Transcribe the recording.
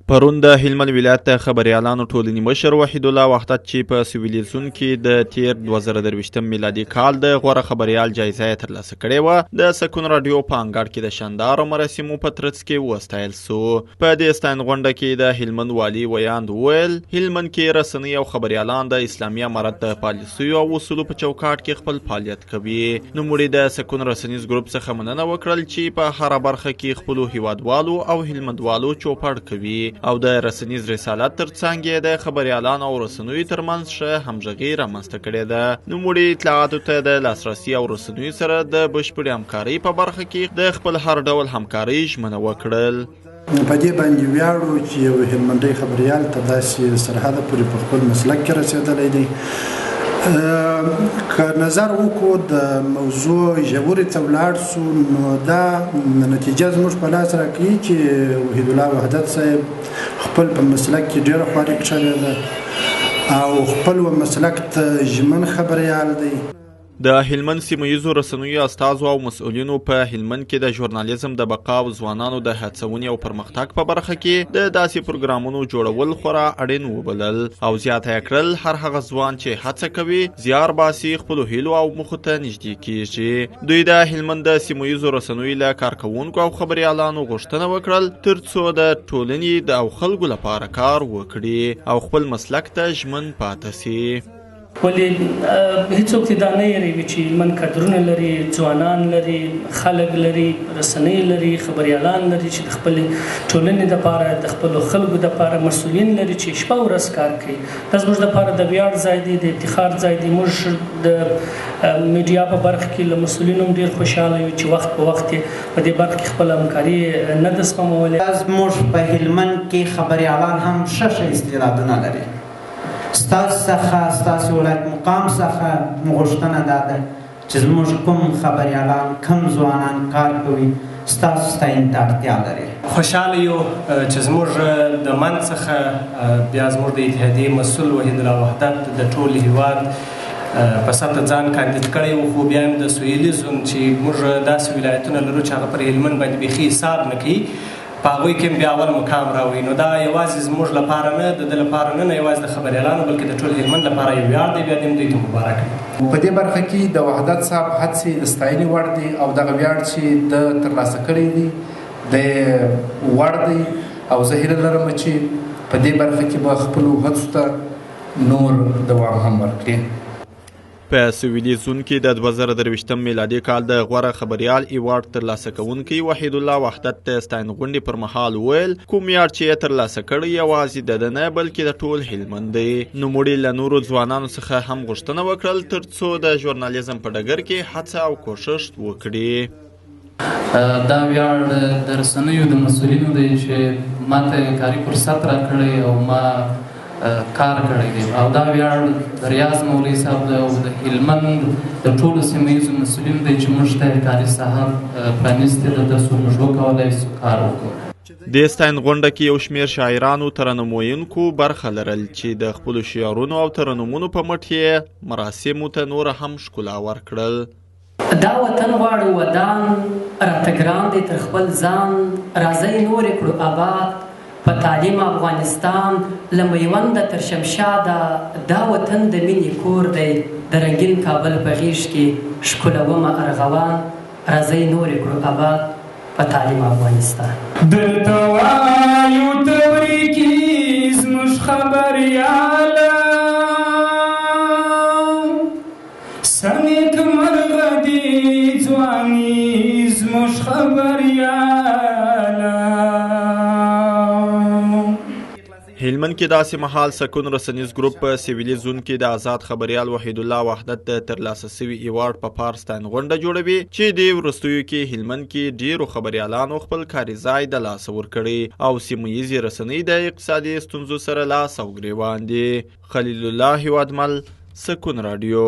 پرون د هلمند ولایت د خبریالانو ټولنې مشر وحید الله وحدت چې په سیویلیزون کې د تیر 2023 میلادي کال د غوره خبریال جایزه یې ترلاسه کړې وه، د سکون راډیو په انګړ کې د شاندارو مراسمو په ترڅ کې وستایل سو. په دې ستاین غونډه کې د هلمند والي ویاند وویل هلمند کې رسنۍ او خبریالان د اسلامي امارت د پالیسیو او اصولو په چوکاټ کې خپل فعالیت کوي. نوموړي د سکون رسنیز ګروپ څخه مننه وکړل چې په هره برخه کې خپلو هیوادوالو او هلمندوالو چوپړ کوي او د رسنیز رسالت ترڅنګ یې د خبریالانو او رسنیو ترمنځ ښه همغږي رامنځته کړې ده. نوموړي اطلاعاتو ته د لاسرسي او رسنیو سره د بشپړې همکارۍ په برخه کې د خپل هر ډول همکارۍ ژمنه وکړل. په دې باندې ویاړو چې یو هلمندی خبریال ته داسې سرحده پورې په خپل مسلک کې رسېدلی دی. که نظر وکړو د موضوع ژورې ته ولاړ سو نو دا نتیجه زموږ په لاس راکوي چې وحید الله وحدت صاحب خپل په مسلک کې ډېره خواري کړې ده او خپل مسلک ته ژمن خبریال دی. د هلمند سیمهیزو رسنیو استازو او مسؤلینو په هلمند کې د ژورنالیزم د بقا او ځوانانو د هڅونې او پرمختګ په برخه کې د داسې پروګرامونو جوړول خورا اړین وبلل او زیاته یې کړل هر هغه ځوان چې هڅه کوي زیار باسي خپلو هیلو او موخو ته نږدې کیږي. دوی د هلمند د سیمهیزو رسنیو له کارکوونکو او خبریالانو غوښتنه وکړل ترڅو د ټولنې او خلکو لپاره کار وکړي او خپل مسلک ته ژمن پاتې سي. ولې هیڅوک دا نه یېروي چې هلمند کادرونه لري، ځوانان لري، خلک لري، رسنۍ لري، خبریالان لري چې د خپلې ټولنې دپاره د خپلو خلکو دپاره مسؤلین لري چې شپه ورځ کار کوي. دا زموږ دپاره د ویاړ ځای دی، د افتخار ځای دی. موږ د میډیا په برخه کې له مسؤلینو هم ډېر خوشحاله یو چې وخت په وخت یې په دې برخه کې خپله همکاري نه ده سپمولی. زموږ په هلمند کې خبریالان هم ښه استعدادونه لري. ستاسو څخه ستاسو ولایت مقام څخه مو غوښتنه دا ده چې زموږ کوم خبریالان کوم ځوانان کار کوي ستاسو ستاینې ته اړتیا لري. خوشحاله یو چې زموږ د من څخه بیا زموږ د اتحادیې مسؤل وحید الله وحدت د ټول هیواد په سطحه ځان کاندید کړی و، خو بیا هم د سویلیزون چې موږ داسې ولایتونه لرو چې هغه پر هلمند باندې بیخي حساب نه کوي په هغوی کې هم بیا اول مقام راوړي. نو دا یوازې زموږ لپاره نه د ده لپاره نه یوازې د خبریالانو بلکې د ټول هلمند لپاره یو ویاړ دی. بیا دې هم دوی ته مبارک وي. په دې برخه کې د وحدت صاحب هڅې د ستاینې وړ دي او دغه ویاړ چې د ترلاسه کړی دی د وړ دی او زه هیله لرم چې په دې برخه کې به خپلو هڅو ته نور دوام هم ورکړي. په سیویلیزون کې د 2023 میلادي کال د غوره خبریال ایوارډ ترلاسه کوونکی وحید الله وحدت د ستاین غونډې پر مهال وویل کوم ویاړ چې یې ترلاسه کړی یوازې د ده نه بلکې د ټول هلمند دی. نوموړي له نورو ځوانانو څخه هم غوښتنه وکړل ترڅو د ژورنالیزم په ډګر کې هڅه او کوښښ وکړي. دا ویاړ د رسنیو د مسؤلینو دی چې ماته کاري فرصت راکړی او ما کار کړی دی او دا ویاړ د ریاض مولوي صاحب دی او د هلمند د ټولو سیمه ییزو مسؤلینو دی چې موږ ته کاري ساحه پرانیستې ده ترڅو موږ وکولی سو کار وکړو. د ستاین غونډه کې یو شمېر شاعرانو ترنمویونکو برخه لرل چې د خپلو شعرونو او ترنمونو په مټ یې مراسمو ته نوره هم ښکلا ورکړل. دا وطن غواړو ودان راته ګران دی تر خپل ځان راځئ نورې کړو آباد په تعلیم افغانستان له میونده تر شمشاده دا وطن د مینې کور دی د رنګین کابل په غیږ کې ښکلومه ارغوان راځئ نورې کړو آباد په تعلیم افغانستان. درته وایو تورې زموږ خبریاله سمیک مرغه دي ځواني زموږ خبریاله. هلمند کې داسې مهال سکون رسنیز ګروپ په سیویلیزون کې د آزاد خبریال وحید الله وحدت د ترلاسه سوي ایوارډ په پار ستاین غونډه جوړوي چې د وروستیو کې هلمند کې ډیرو خبریالانو خپل کاري ځای د لاسه ورکړی او سیمه ییزې رسنۍ د اقتصادي ستونزو سره لاس او ګریوان دي. خلیل الله هیوادمل، سکون راډیو.